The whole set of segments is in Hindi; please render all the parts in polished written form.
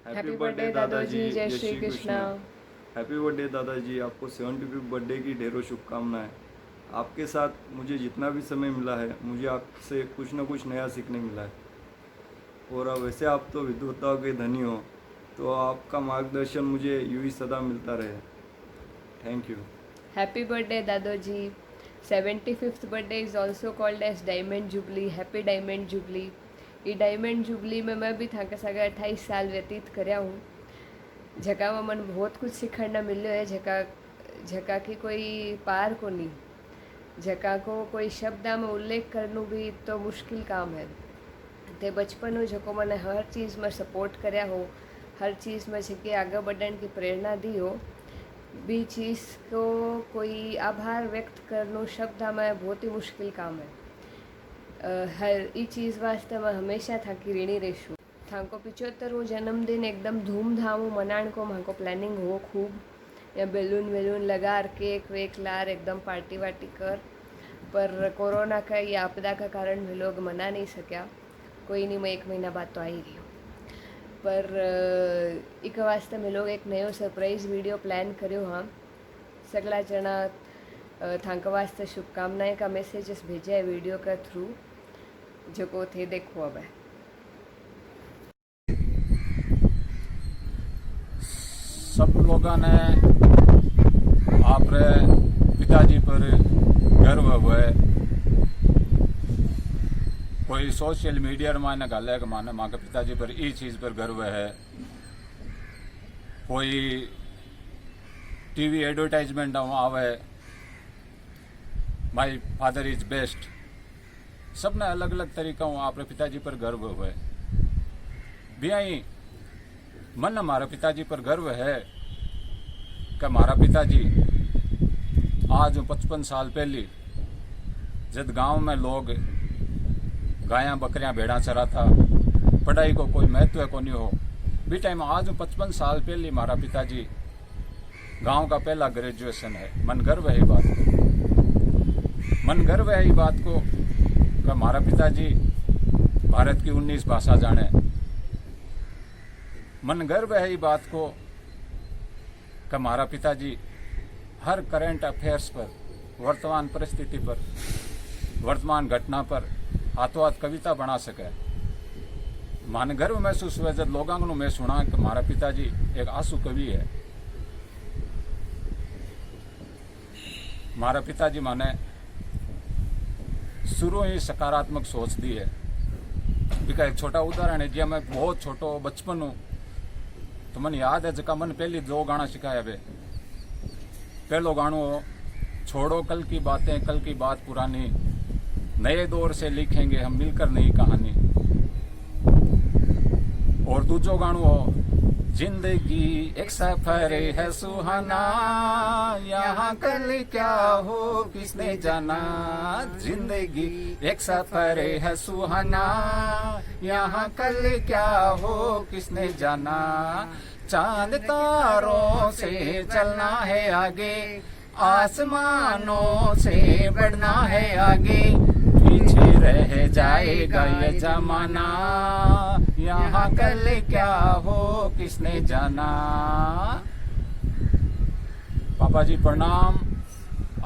हैप्पी बर्थडे दादाजी, जय श्री कृष्णा। हैप्पी बर्थडे दादाजी, आपको 75वीं बर्थडे की ढेरों शुभकामनाएं। आपके साथ मुझे जितना भी समय मिला है, मुझे आपसे कुछ ना कुछ नया सीखने मिला है। और अब वैसे आप तो विद्वताओं के धनी हो, तो आपका मार्गदर्शन मुझे यूं ही सदा मिलता रहे। Thank you. हैप्पी बर्थडे दादाजी। 75th birthday is also called as diamond jubilee. Happy diamond jubilee. ये डायमंड जुबली में मैं भी थाके सागे 28 साल व्यतीत कर्या हूँ, जका में मन बहुत कुछ सीखण मिलो है, जका की कोई पार को नहीं, जका को कोई शब्द में उल्लेख करना भी तो मुश्किल काम है। ते बचपन हो जको मैंने हर चीज़ में सपोर्ट कर्या हो, हर चीज़ में के आगे बढ़ने की प्रेरणा दी हो, बी चीज़ को कोई आभार व्यक्त करना शब्द में बहुत ही मुश्किल काम है। हर ई चीज़ वास्ते मैं हमेशा थाकी ऋणी रहीशू। थाको 75वां जन्मदिन एकदम धूमधाम मनाण को माको प्लानिंग हो खूब, या बैलून वैलून लगा, केक वेक लार, एकदम पार्टी वार्टी कर, पर कोरोना का या आपदा का कारण वे लोग मना नहीं सक्या। कोई नहीं, मैं 1 महीना बाद तो आ ही रही हूँ। पर एक वास्ते में लोग एक नयो सरप्राइज वीडियो प्लान करो। हाँ, सगला जना थांक वास्ते शुभकामनाएं का मैसेजेस भेजा है वीडियो का थ्रू, जो को थे देखो। अब सब लोगों ने आपरे पिताजी पर गर्व हुए। कोई सोशल मीडिया माने गाले कि माने माँ के पिताजी पर ई चीज़ पर गर्व है, कोई टीवी एडवर्टाइजमेंट आवे माई फादर इज बेस्ट। सबने अलग अलग तरीका आपरे पिताजी पर गर्व हुए। बियाई मन हमारे पिताजी पर गर्व है कि हमारा पिताजी आज 55 साल पहले जब गांव में लोग गायां बकरियां भेड़ा चरा था, पढ़ाई को कोई महत्व को नहीं हो, भी टाइम आज 55 साल पहले हमारा पिताजी गांव का पहला ग्रेजुएशन है। मन गर्व है बात को, मन गर्व है बात को कि हमारा पिताजी भारत की 19 भाषा जाने। मन गर्व है बात को कि हमारा पिताजी हर करंट अफेयर्स पर, वर्तमान परिस्थिति पर, वर्तमान घटना पर हाथों हाथ कविता बना सके। मन गर्व महसूस हुआ जब लोगों को मैं सुना कि हमारा पिताजी एक आंसू कवि है। हमारा पिताजी माने शुरू ही सकारात्मक सोच दी है। इसका एक छोटा उदाहरण है, जिया मैं बहुत छोटो बचपन हूँ तो मन याद है जका मन पहली 2 गाना सिखाया वे। पहलो गानो छोड़ो कल की बातें, कल की बात पुरानी, नए दौर से लिखेंगे हम मिलकर नई कहानी। और दूसरो गानो जिंदगी एक सफर है सुहाना, यहाँ कल क्या हो किसने जाना। जिंदगी एक सफर है सुहाना, यहाँ कल क्या हो किसने जाना। चांद तारों से चलना है आगे, आसमानों से बढ़ना है आगे, पीछे रह जाएगा ये जमाना, यहाँ कल क्या हो किसने जाना। पापा जी प्रणाम।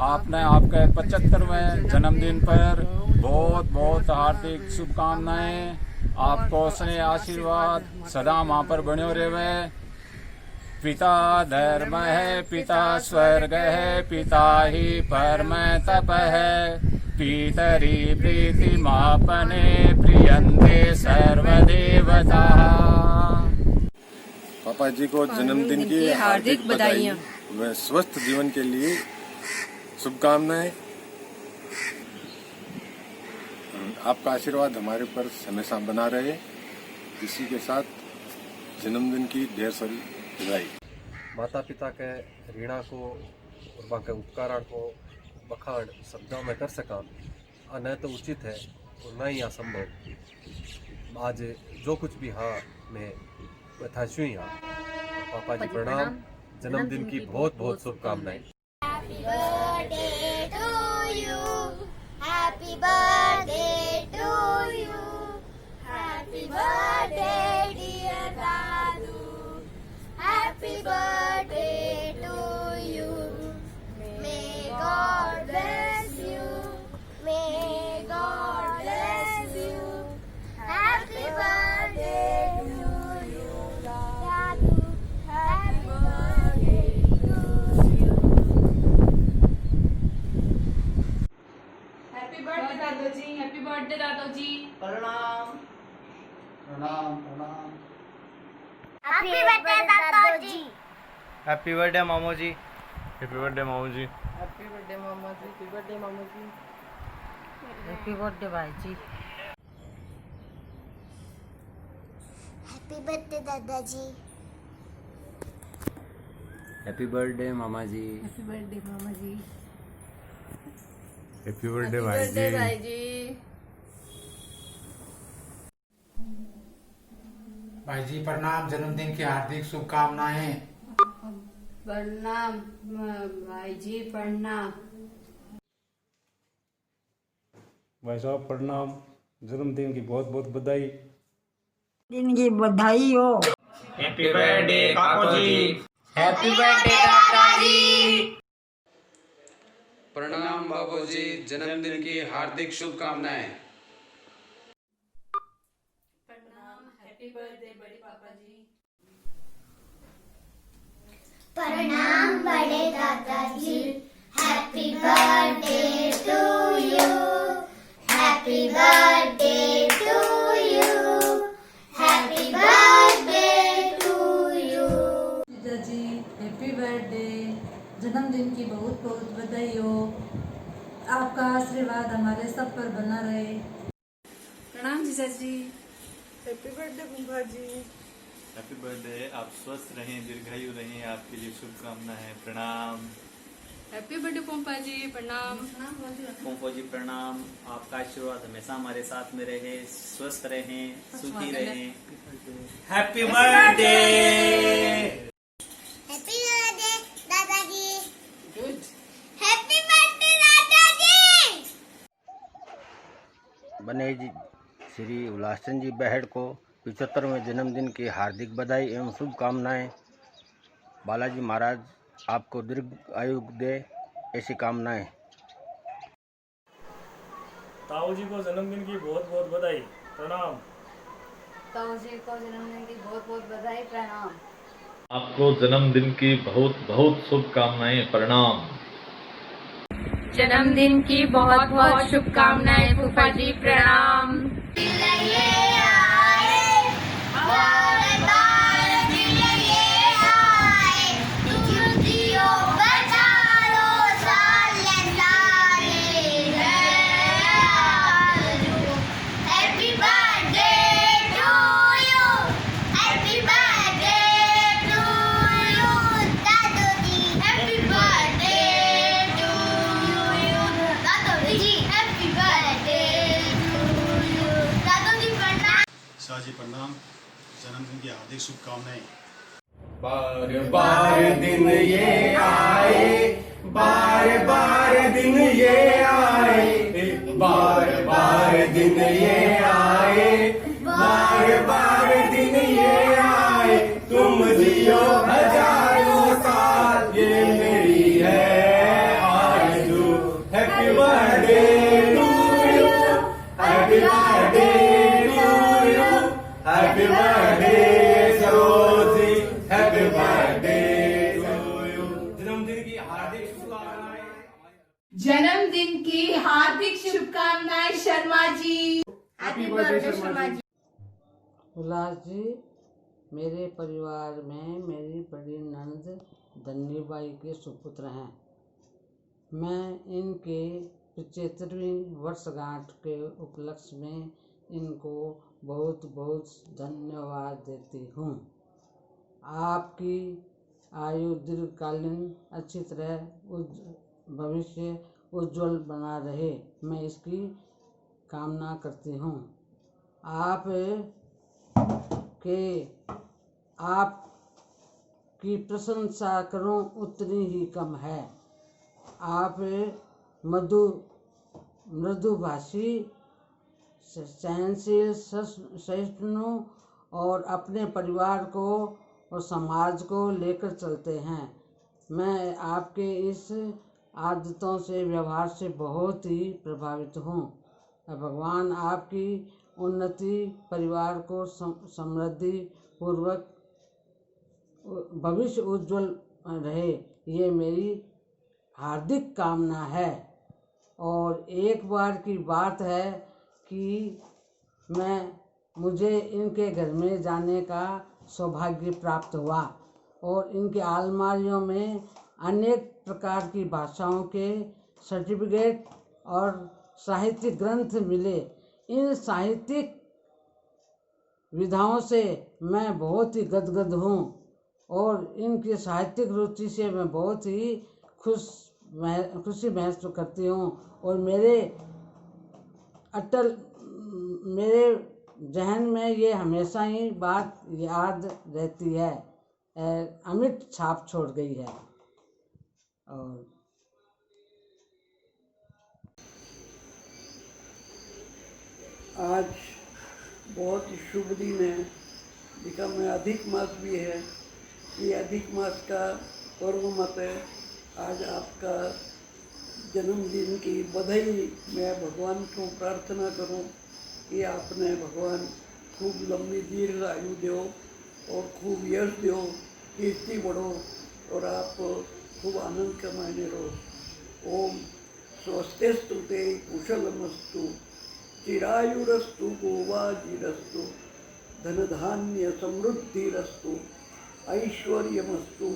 आपने आपके 75वें जन्मदिन पर बहुत बहुत हार्दिक शुभकामनाएं। आपको स्नेह आशीर्वाद सदा वहां पर बने रहे। पिता धर्म है, पिता स्वर्ग है, पिता ही परम तप है, पितरी प्रीति मापने प्रियंते सर्वदेवता। पापा जी को जन्मदिन की हार्दिक बधाइयाँ व स्वस्थ जीवन के लिए शुभकामनाएं। आपका आशीर्वाद हमारे पर हमेशा बना रहे। इसी के साथ जन्मदिन की ढेर सारी बधाई। माता पिता के ऋणा को और बाके उपकारण को बखान शब्दों में कर सका न तो उचित है और न ही असंभव। आज जो कुछ भी हाँ मैं था छू ही हाँ। पापा जी प्रणाम। जन्मदिन की बहुत बहुत शुभकामनाएं। Happy birthday to you. Happy birthday to you. Happy birthday dear Dadu. Happy birthday दादाजी। हैप्पी बर्थडे मामू जी। हैप्पी बर्थडे मामू जी। हैप्पी बर्थडे मामा जी। हैप्पी बर्थडे मामू जी। हैप्पी बर्थडे भाई जी। हैप्पी बर्थडे दादाजी। हैप्पी बर्थडे मामा जी। हैप्पी बर्थडे मामा जी। हैप्पी बर्थडे भाई जी। भाई जी। भाई जी प्रणाम, जन्मदिन की हार्दिक शुभकामनाएं। प्रणाम भाई जी, प्रणाम। भाई साहब प्रणाम, जन्मदिन की बहुत बहुत बधाई। दिन की बधाई हो। हैप्पी बर्थडे काको जी। हैप्पी बर्थडे दादाजी। प्रणाम बाबूजी, जन्मदिन की हार्दिक शुभकामनाएं। प्रणाम, हैप्पी बर्थडे बड़े पापा जी। प्रणाम बड़े दादाजी। Happy birthday to you. Happy birthday to you. Happy birthday to you. जीजा जी हैप्पी बर्थडे, जन्मदिन की बहुत बहुत बधाई हो। आपका आशीर्वाद हमारे सब पर बना रहे। प्रणाम जीजा जी। हैप्पी बर्थडे बुम्बा जी। हैप्पी बर्थडे, आप स्वस्थ रहें, दीर्घायु रहें, आपके लिए शुभकामना है। प्रणाम। हैप्पी बर्थडे पोम्पा जी। प्रणाम। पोम्पो जी प्रणाम। आपका आशीर्वाद हमेशा हमारे साथ में रहे, स्वस्थ रहें, सुखी रहें। Happy birthday. हैप्पी बर्थडे दादाजी। हैप्पी बर्थडे दादाजी। बने जी श्री उल्लासचंद जी बहड़ को 75वें जन्मदिन की हार्दिक बधाई एवं शुभकामनाएं। बालाजी महाराज आपको दीर्घ आयु दे, ऐसी कामनाएं। ताऊ जी को जन्मदिन की बहुत बहुत बधाई। प्रणाम। ताऊ जी को जन्मदिन की बहुत बहुत बधाई। प्रणाम। आपको जन्मदिन की बहुत बहुत शुभकामनाएं। प्रणाम। जन्मदिन की बहुत बहुत शुभकामनाएं फूफा जी। प्रणाम। शाह जी प्रणाम, जन्मदिन की हार्दिक शुभकामनाएं। बार बार दिन ये आए, बार बार दिन ये आए, बार बार दिन ये आए, बार बार दिन ये आए। तुम जियो हजारों साल, ये मेरी है आरज़ू। Happy birthday to you. Happy birthday to you. Happy birthday Saroji. Happy birthday to you. जन्मदिन की हार्दिक शुभकामनाएं। जन्मदिन की हार्दिक शुभकामनाएं शर्मा जी। Happy birthday Sharma ji. उल्लास जी, मेरे परिवार में मेरी बड़ी ननद धन्नीबाई के सुपुत्र हैं। मैं इनके 75वीं वर्षगांठ के उपलक्ष्य में इनको बहुत बहुत धन्यवाद देती हूँ। आपकी आयु दीर्घकालीन अच्छी तरह भविष्य उज्जवल बना रहे, मैं इसकी कामना करती हूँ। आपकी प्रशंसा करूँ उतनी ही कम है। आप मृदुभाषी, सहनशील, सहिष्णु और अपने परिवार को और समाज को लेकर चलते हैं। मैं आपके इस आदतों से, व्यवहार से बहुत ही प्रभावित हूँ। भगवान आपकी उन्नति, परिवार को समृद्धि पूर्वक भविष्य उज्जवल रहे, ये मेरी हार्दिक कामना है। और एक बार की बात है कि मुझे इनके घर में जाने का सौभाग्य प्राप्त हुआ और इनकी अलमारियों में अनेक प्रकार की भाषाओं के सर्टिफिकेट और साहित्यिक ग्रंथ मिले। इन साहित्यिक विधाओं से मैं बहुत ही गदगद हूँ और इनकी साहित्यिक रुचि से मैं बहुत ही खुशी महसूस करती हूँ और मेरे जहन में ये हमेशा ही बात याद रहती है, अमिट छाप छोड़ गई है। और आज बहुत ही शुभ दिन है, जिसका में अधिक मास भी है। ये अधिक मास का पर्व मत है। आज आपका जन्मदिन की बधाई मैं भगवान को प्रार्थना करूं कि आपने भगवान खूब लंबी दीर्घ आयु दो और खूब यश दो, कीर्ति बढ़ो और आप खूब आनंद कमाने रहो। ओम स्वस्तिस्तु ते कुशलमस्तु चिरायुरस्तु गोवाजीरस्तु धनधान्य समृद्धिरस्तु ऐश्वर्यमस्तु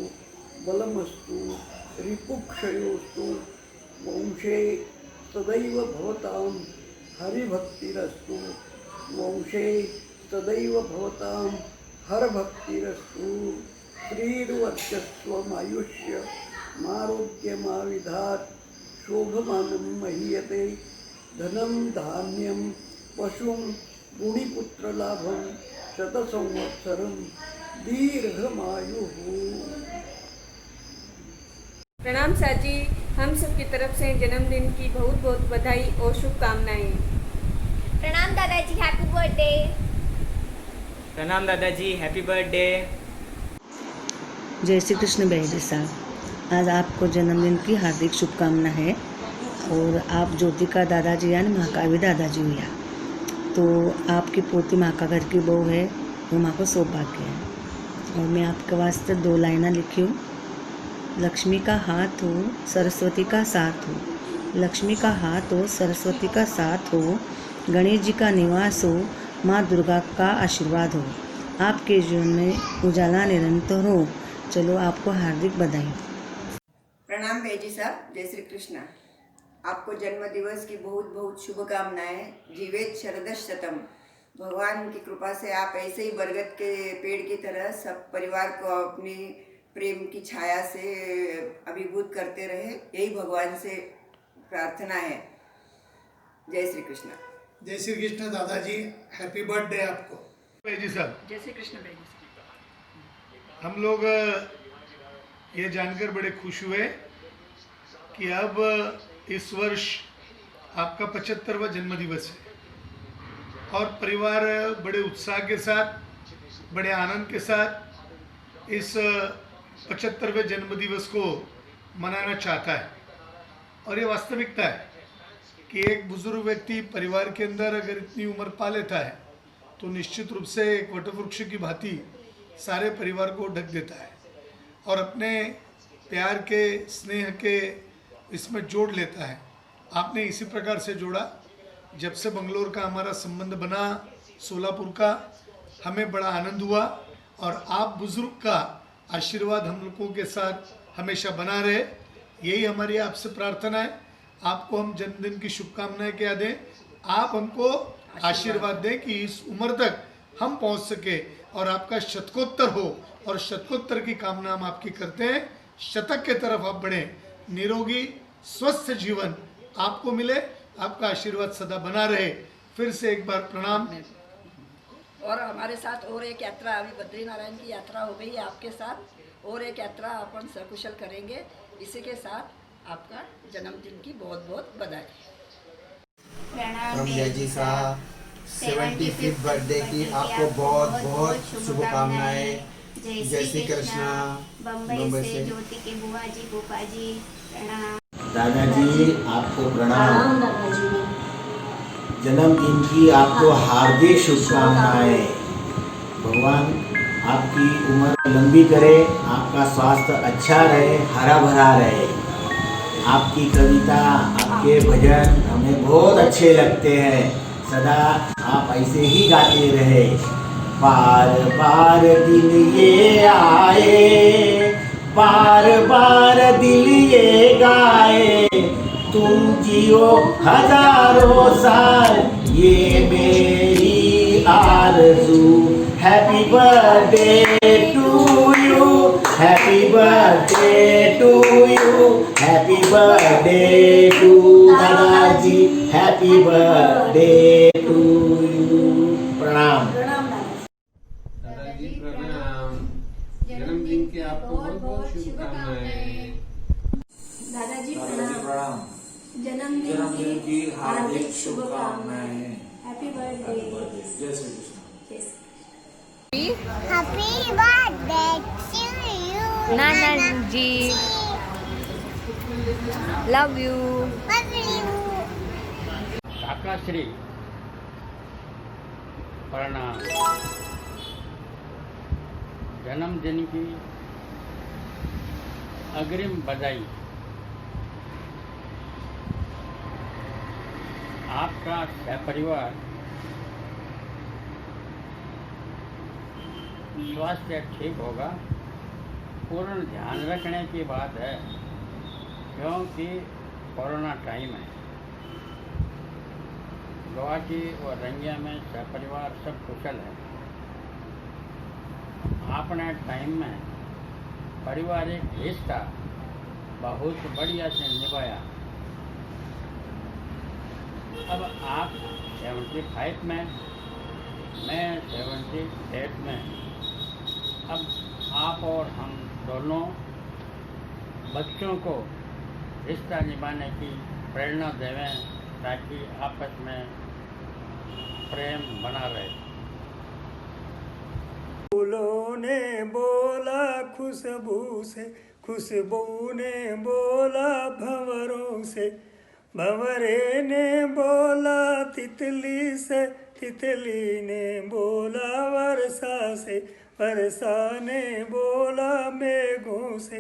बलमस्तु रिपुक्षयोस्तु वंशे सदैव भवतां हरिभक्तिरस्तु वंशे सदैव भवतां हरभक्तिरस्तु श्रीर्वर्चस्वमायुष्य मारोग्यमाविधात् शोभमानं महीयते धनं धान्यं पशुं गुणिपुत्रलाभं शतसंवत्सरं दीर्घमायुः। प्रणाम साजी, हम सब की तरफ से जन्मदिन की बहुत बहुत बधाई और शुभकामनाएं। प्रणाम दादाजी, हैप्पी बर्थडे। प्रणाम दादाजी, हैप्पी बर्थडे। जय श्री कृष्ण बहन साहब, आज आपको जन्मदिन की हार्दिक शुभकामना है और आप ज्योतिका दादाजी यानी महाकाव्य दादाजी हुआ, तो आपकी पोती माँ का घर की बहू है, वो माँ को सौभाग्य है। और मैं आपके वास्ते 2 लाइना लिखी हूँ। लक्ष्मी का हाथ हो सरस्वती का साथ हो, लक्ष्मी का हाथ हो सरस्वती का साथ हो, गणेश जी का निवास हो, माँ दुर्गा का आशीर्वाद हो, आपके जीवन में उजाला निरंतर हो। चलो आपको हार्दिक बधाई। प्रणाम बेजी साहब, जय श्री कृष्ण। आपको जन्म दिवस की बहुत बहुत शुभकामनाएं। जीवेत शरदश शतम। भगवान की कृपा से आप ऐसे ही बरगद के पेड़ की तरह सब परिवार को अपनी प्रेम की छाया से अभिभूत करते रहे, यही भगवान से प्रार्थना है। जय श्री कृष्ण। जय श्री कृष्ण दादाजी, हैप्पी बर्थडे आपको। बेजी साहब, जय श्री कृष्ण बेजी। हम लोग ये जानकर बड़े खुश हुए कि अब इस वर्ष आपका 75वां जन्मदिवस है और परिवार बड़े उत्साह के साथ, बड़े आनंद के साथ इस 75वें जन्मदिवस को मनाना चाहता है। और ये वास्तविकता है कि एक बुजुर्ग व्यक्ति परिवार के अंदर अगर इतनी उम्र पा लेता है तो निश्चित रूप से एक वटवृक्ष की भांति सारे परिवार को ढक देता है और अपने प्यार के, स्नेह के इसमें जोड़ लेता है। आपने इसी प्रकार से जोड़ा। जब से बंगलोर का हमारा संबंध बना, सोलापुर का, हमें बड़ा आनंद हुआ और आप बुजुर्ग का आशीर्वाद हम लोगों के साथ हमेशा बना रहे, यही हमारी आपसे प्रार्थना है। आपको हम जन्मदिन की शुभकामनाएं क्या दें, आप हमको आशीर्वाद दें कि इस उम्र तक हम पहुंच सके और आपका शतकोत्तर हो, और शतकोत्तर की कामना हम आपकी करते हैं। शतक के तरफ आप बढ़ें, निरोगी स्वस्थ जीवन आपको मिले, आपका आशीर्वाद सदा बना रहे। फिर से एक बार प्रणाम। और हमारे साथ और एक यात्रा, अभी बद्रीनारायण की यात्रा हो गई है आपके साथ, और एक यात्रा अपन सकुशल करेंगे। इसी के साथ आपका जन्मदिन की बहुत बहुत बधाई। प्रणाम जी साहब, 75th बर्थडे की आपको बहुत बहुत शुभकामनाएं। जय श्री कृष्ण। बम्बई से ज्योति के बुआ जी, गोपा जी, प्रणाम। दादाजी आपको प्रणाम। जन्मदिन की आपको हार्दिक शुभकामनाएं। भगवान आपकी उम्र लंबी करे, आपका स्वास्थ्य अच्छा रहे, हरा भरा रहे। आपकी कविता, आपके भजन हमें बहुत अच्छे लगते हैं। सदा आप ऐसे ही गाते रहे। बार बार दिल ये आए, बार बार दिल ये गाए, तुम जियो हजारों साल, ये मेरी आरज़ू। Happy birthday to you, happy birthday to you, happy birthday to दादाजी, हैप्पी बर्थडे टू यू। प्रणाम। दादाजी प्रणाम। जन्मदिन की आपको बहुत बहुत शुभकामनाएं। दादाजी प्रणाम। जन्मदिन की हार्दिक शुभकामनाएं। Happy birthday. जय Shri Krishna. Happy birthday to you नाना जी, लव यू। काकाश्री प्रणाम। जन्मदिन की अग्रिम बधाई। आपका सपरिवार स्वास्थ्य ठीक होगा, पूर्ण ध्यान रखने की बात है, क्योंकि कोरोना टाइम है। गुवाहाटी और रंगिया में सपरिवार सब कुशल है। आपने टाइम में पारिवारिक रिश्ता बहुत बढ़िया से निभाया। अब आप 75 में, मैं 78 में। अब आप और हम दोनों बच्चों को रिश्ता निभाने की प्रेरणा देवें, ताकि आपस में प्रेम बना रहे। फूलों ने बोला खुशबू से, खुशबू ने बोला भंवरों से, भंवरे ने बोला तितली से, तितली ने बोला वर्षा से, वर्षा ने बोला मेघों से,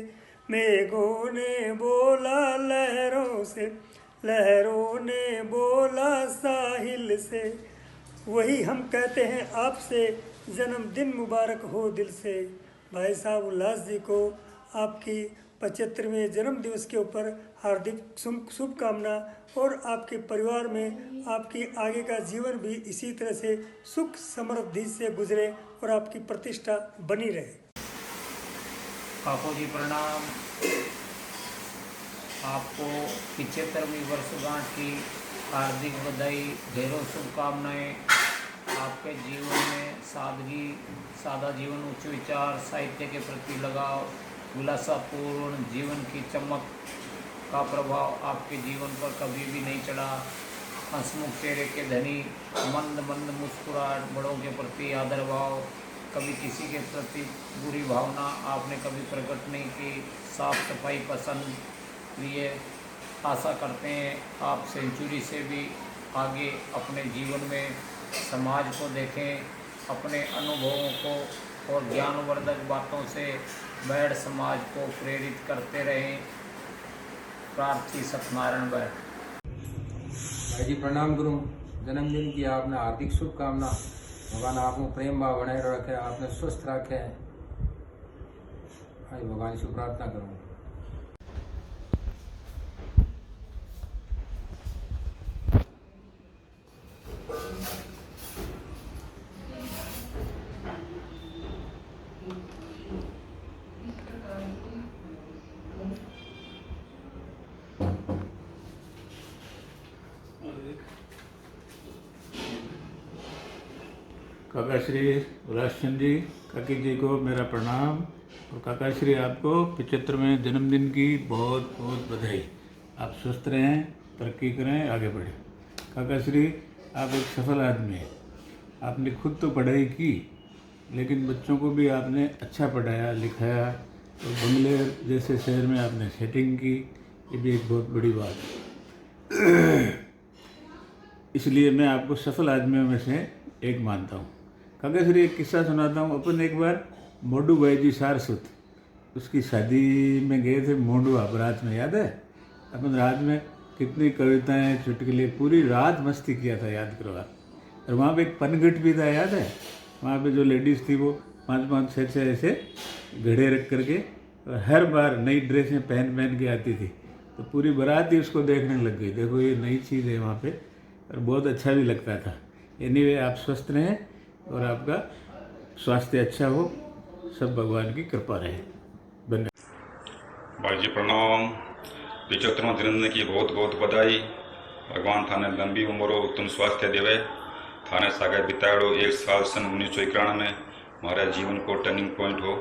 मेघों ने बोला लहरों से, लहरों ने बोला साहिल से। वही हम कहते हैं आपसे, जन्मदिन मुबारक हो दिल से। भाई साहब उल्लास जी को आपकी 75वें जन्मदिवस के ऊपर हार्दिक शुभकामना, और आपके परिवार में आपकी आगे का जीवन भी इसी तरह से सुख समृद्धि से गुजरे और आपकी प्रतिष्ठा बनी रहे। काको जी प्रणाम। आपको 75वीं वर्षगांठ की हार्दिक बधाई, ढेरों शुभकामनाएं। आपके जीवन में सादगी, सादा जीवन, उच्च विचार, साहित्य के प्रति लगाव, विलासापूर्ण जीवन की चमक का प्रभाव आपके जीवन पर कभी भी नहीं चढ़ा। हंसमुख चेहरे के धनी, मंद मंद मुस्कुराहट, बड़ों के प्रति आदर भाव, कभी किसी के प्रति बुरी भावना आपने कभी प्रकट नहीं की। साफ सफाई पसंद लिए। आशा करते हैं आप सेंचुरी से भी आगे अपने जीवन में समाज को देखें, अपने अनुभवों को और ज्ञानवर्धक बातों से बैठ समाज को प्रेरित करते रहें। प्रार्थी सत्यनारायण बैठ। भाई जी प्रणाम गुरु। जन्मदिन की आपने हार्दिक शुभकामना। भगवान आपको प्रेम भाव बनाए रखे, आपने स्वस्थ रखे। भगवान से प्रार्थना करूँ। काकाश्री उल्लासचंद जी, काकी जी को मेरा प्रणाम, और काकाश्री आपको 75वें जन्मदिन की बहुत बहुत बधाई। आप स्वस्थ रहें, तरक्की करें, आगे बढ़ें। काकाश्री आप एक सफल आदमी हैं। आपने खुद तो पढ़ाई की, लेकिन बच्चों को भी आपने अच्छा पढ़ाया लिखाया, और बंगले जैसे शहर में आपने सेटिंग की, ये भी एक बहुत बड़ी बात है। इसलिए मैं आपको सफल आदमियों में से एक मानता हूँ। काकाश्री एक किस्सा सुनाता हूँ। अपन एक बार मोडू भाई जी सारसुत, उसकी शादी में गए थे मोडू आप रात में, याद है? अपन रात में कितनी कविताएं, चुटकुले, पूरी रात मस्ती किया था, याद करो आप। और वहाँ पे एक पनघट भी था, याद है? वहाँ पे जो लेडीज़ थी वो 5-5 6-6 ऐसे घड़े रख करके और हर बार नई ड्रेसें पहन के आती थी। तो पूरी बारात ही उसको देखने लग गई, देखो ये नई चीज़ है वहाँ पे, और बहुत अच्छा भी लगता था। एनीवे, आप स्वस्थ रहें और आपका स्वास्थ्य अच्छा हो, सब भगवान की कृपा रहे। धन्यवाद। भाई जी प्रणाम। 75वां जन्मदिन की बहुत बहुत बधाई। भगवान थाने लंबी उम्र हो, उत्तम स्वास्थ्य देवे। थाने सागर बिताड़ो 1 साल सन 1991 में हमारे जीवन को टर्निंग पॉइंट हो।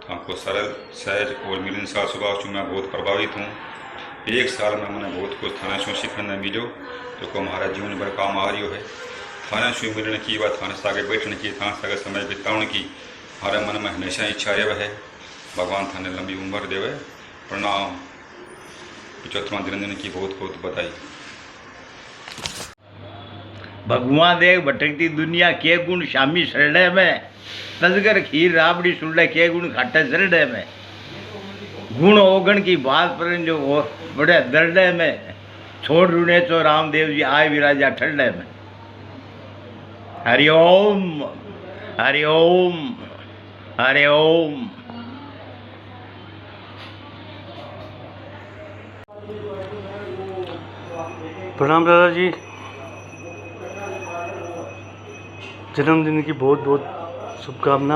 आपको सरल, सहज और मिलनसार स्वभाव से मैं बहुत प्रभावित हूँ। 1 साल में मैंने बहुत कुछ थाने से सीखने मिलो जो को हमारा जीवन भर काम आ रही है। थाने से मिलने की व थाने सागर बैठने की, थाने सागर समय बिताने की हमारे मन में हमेशा इच्छा रहे है। भगवान थाने लंबी उम्र देवे। प्रणाम। 75वां जन्मदिन की बहुत बहुत बधाई। भगवान देख भटकती दुनिया के गुण शामी शरणे में, तजगर खीर राबड़ी सुनले के गुण खाटे जरडे में, गुण ओगण की बात पर जो बड़े दरडे में, छोड़ रूने तो रामदेव जी आए विराजा ठंडे में। हरिओम हरिओम हरिओम। प्रणाम दादा जी, जन्मदिन की बहुत बहुत शुभकामना।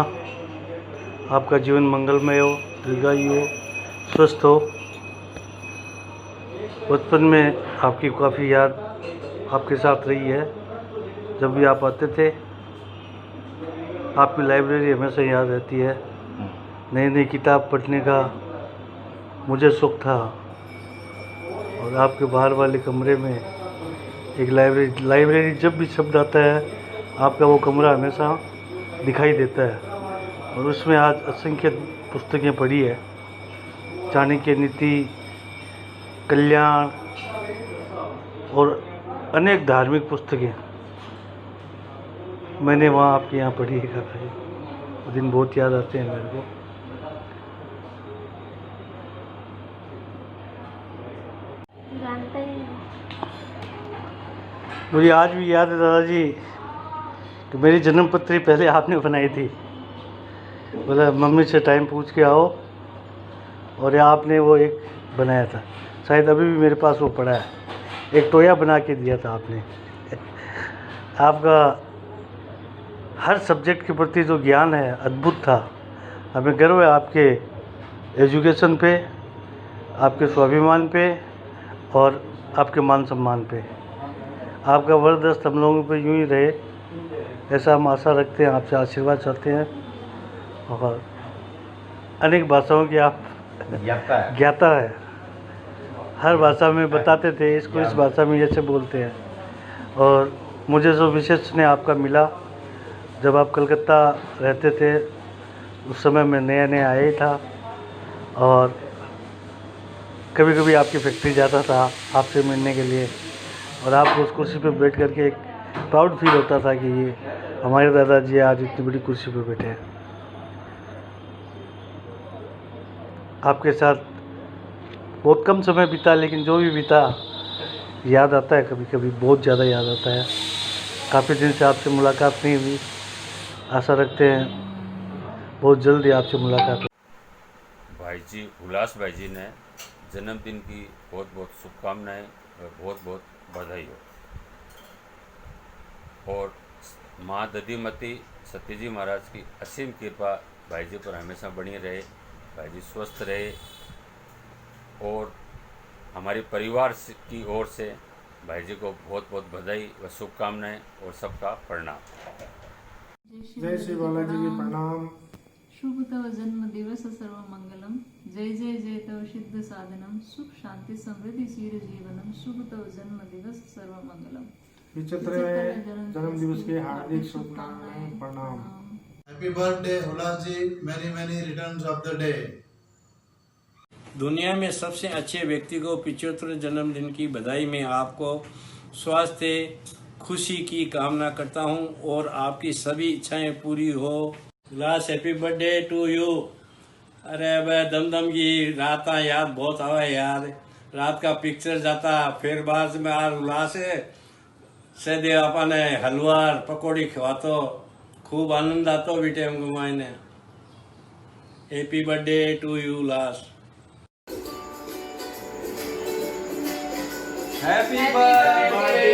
आपका जीवन मंगलमय हो, दीर्घायु हो, स्वस्थ हो। बचपन में आपकी काफ़ी याद आपके साथ रही है। जब भी आप आते थे, आपकी लाइब्रेरी हमेशा याद रहती है। नई नई किताब पढ़ने का मुझे शौक़ था, और आपके बाहर वाले कमरे में एक लाइब्रेरी जब भी शब्द आता है, आपका वो कमरा हमेशा दिखाई देता है। और उसमें आज असंख्य पुस्तकें पढ़ी है, चाणक्य नीति, कल्याण और अनेक धार्मिक पुस्तकें मैंने वहाँ आपके यहाँ पढ़ी है। काफ़ी वो दिन बहुत याद आते हैं मेरे को। मुझे आज भी याद है दादाजी कि मेरी जन्मपत्री पहले आपने बनाई थी। बोला मम्मी से टाइम पूछ के आओ, और आपने वो एक बनाया था। शायद अभी भी मेरे पास वो पड़ा है। एक टोया बना के दिया था आपने। आपका हर सब्जेक्ट के प्रति जो ज्ञान है अद्भुत था। हमें गर्व है आपके एजुकेशन पे, आपके स्वाभिमान पे और आपके मान सम्मान पे। आपका वरदस्त हम लोगों पे यूँ ही रहे, ऐसा हम आशा रखते हैं, आपसे आशीर्वाद चाहते हैं। और अनेक भाषाओं की आप ज्ञाता है। हर भाषा में बताते थे, इसको इस भाषा में ऐसे बोलते हैं। और मुझे जो विशेष स्नेह आपका मिला, जब आप कलकत्ता रहते थे, उस समय मैं नया नया आया ही था, और कभी कभी आपकी फैक्ट्री जाता था आपसे मिलने के लिए, और आपको उस कुर्सी पर बैठ करके एक प्राउड फील होता था कि ये हमारे दादाजी आज इतनी बड़ी कुर्सी पर बैठे हैं। आपके साथ बहुत कम समय बीता, लेकिन जो भी बीता याद आता है, कभी कभी बहुत ज़्यादा याद आता है। काफ़ी दिन से आपसे मुलाकात नहीं हुई, आशा रखते हैं बहुत जल्द ही आपसे मुलाकात हो। भाई जी उल्लास भाई जी ने जन्मदिन की बहुत बहुत शुभकामनाएं और बहुत बहुत बधाई हो। और माँ दधिमती सत्यजी महाराज की असीम कृपा भाई जी पर हमेशा बनी रहे। भाई जी स्वस्थ रहे, और हमारे परिवार की ओर से भाई जी को बहुत बहुत बधाई व शुभकामनाएं और सबका प्रणाम। जय श्री बालाजी जी प्रणाम। शुभ तव जन्म दिवस सर्व मंगलम। जय जय जय तव सिद्ध साधनम। सुख शांति समृद्धि सीर जीवनम। शुभ तव जन्म दिवस सर्व मंगलम। 75वें जन्म दिवस के हार्दिक शुभकामनाएं, प्रणाम। Happy birthday Ullas ji, many many returns of the day. दुनिया में सबसे अच्छे व्यक्ति को 75वें जन्मदिन की बधाई में आपको स्वास्थ्य खुशी की कामना करता हूं, और आपकी सभी इच्छाएं पूरी हो। उल्लास हैप्पी बर्थडे टू यू। अरे भाई दमदम की रात याद बहुत आवा यार। रात का पिक्चर जाता, फिर बाद में आज उल्लास से दे अपने हलवा पकौड़ी खवातो खूब आनंद आता हो बेटे हमको मायने। Happy birthday to you Ullas. Happy birthday